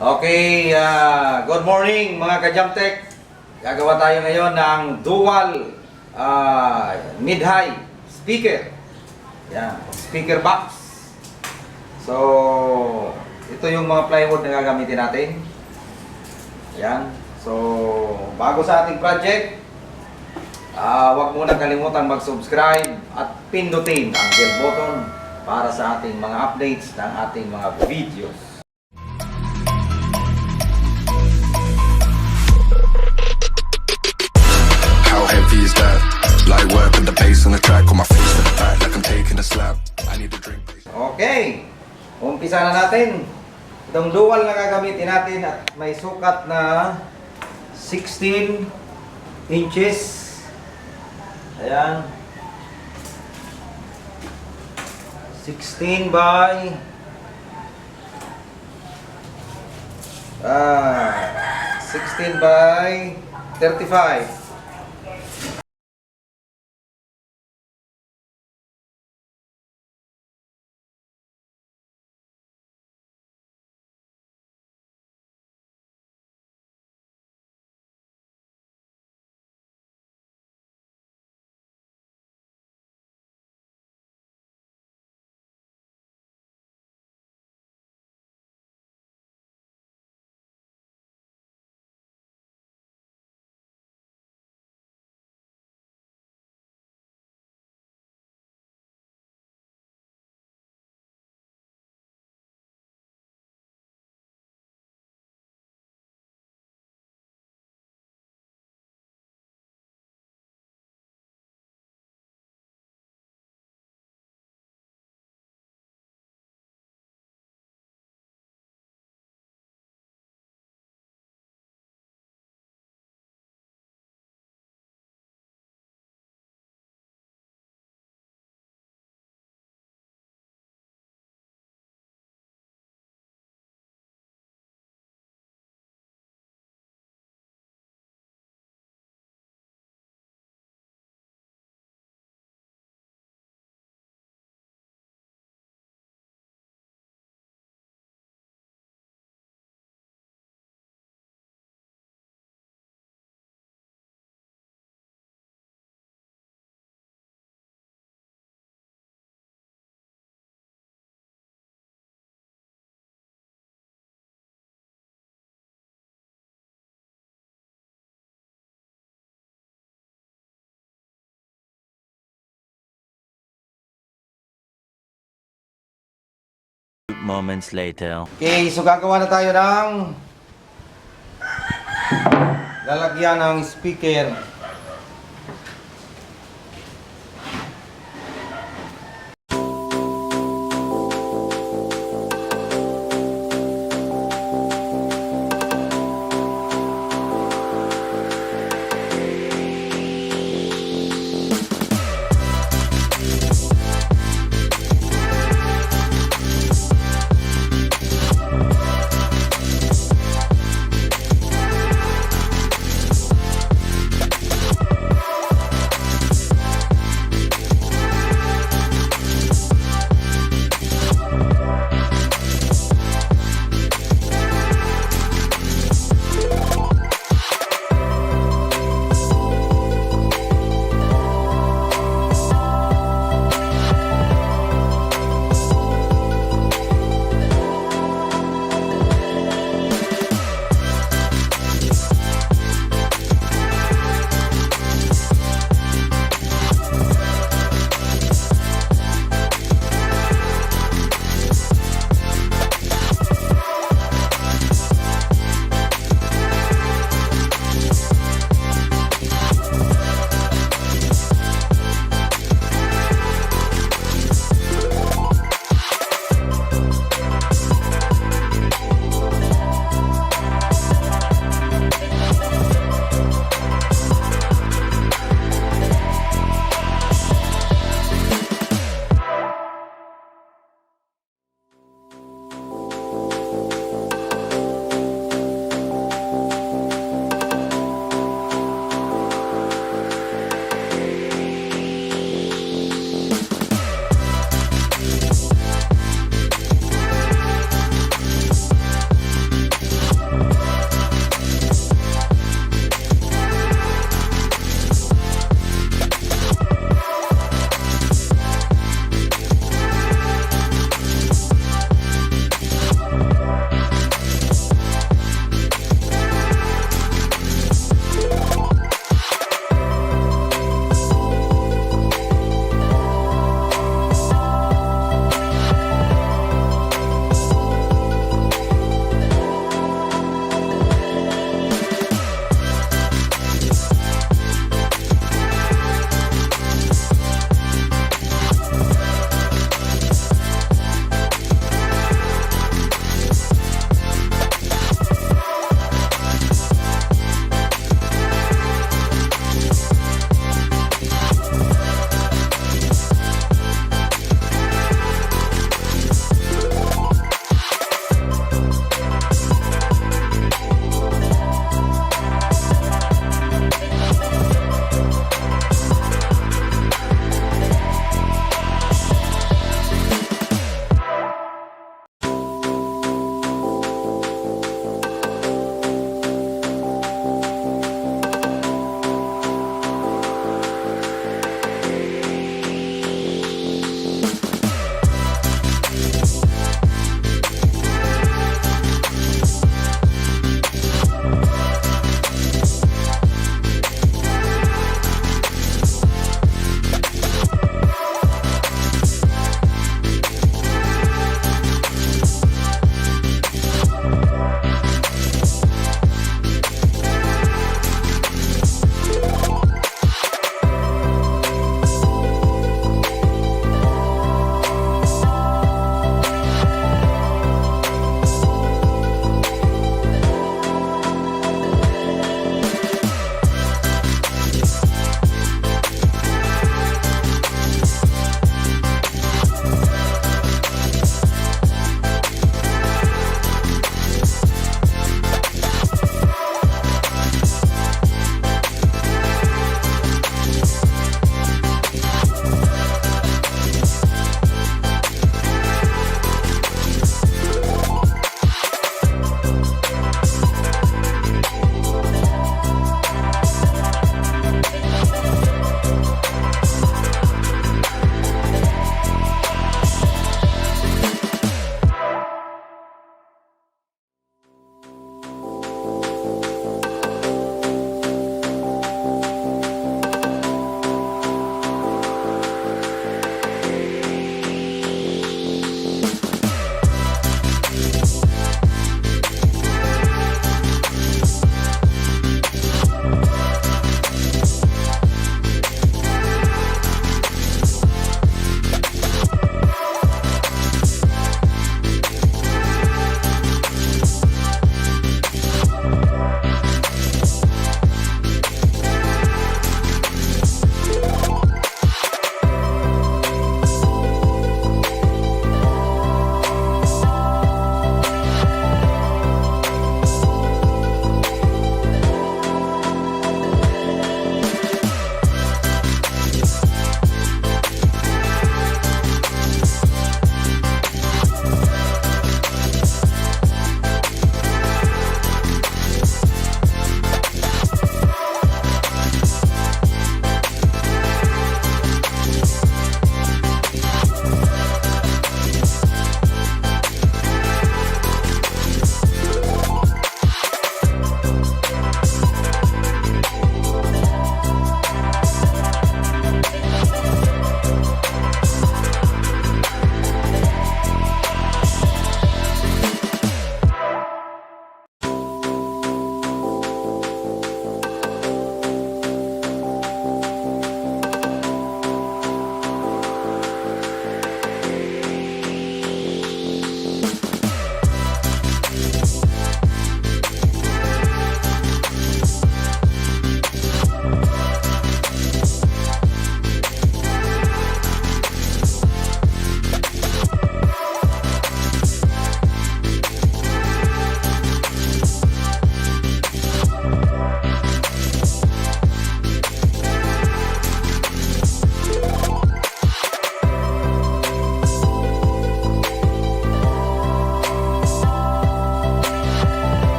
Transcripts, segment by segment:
Okay, good morning mga ka-JamTech. Gagawa tayo ngayon ng dual mid-high speaker. Yan, speaker box. So, ito yung mga plywood na gagamitin natin. Yan. So, bago sa ating project, huwag muna kalimutan mag-subscribe at pindutin ang bell button para sa ating mga updates ng ating mga videos. How heavy is that? Light work with the bass on the track, on my face to the back like I'm taking a slap. I need a drink. Okay, umpisa na natin. Itong dual na gagamitin natin at may sukat na 16 inches. Ayan. 16 by 16 by 35. Moments later. Okay, so gagawa na tayo ng lalagyan ng speaker.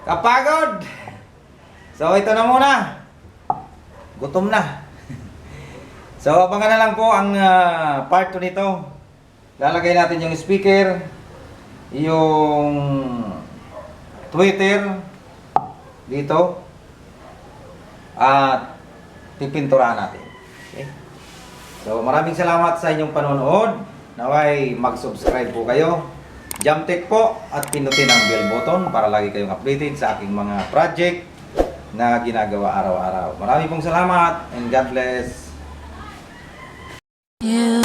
Kapagod! So ito na muna. Gutom na. So abangan na lang po ang part 2 nito. Lalagay natin yung speaker, yung Twitter dito, at pipinturahan natin. Okay? So maraming salamat sa inyong panonood. Naway mag-subscribe po kayo. JamTech po at pindutin ang bell button para lagi kayong updated sa aking mga project na ginagawa araw-araw. Maraming pong salamat and God bless. You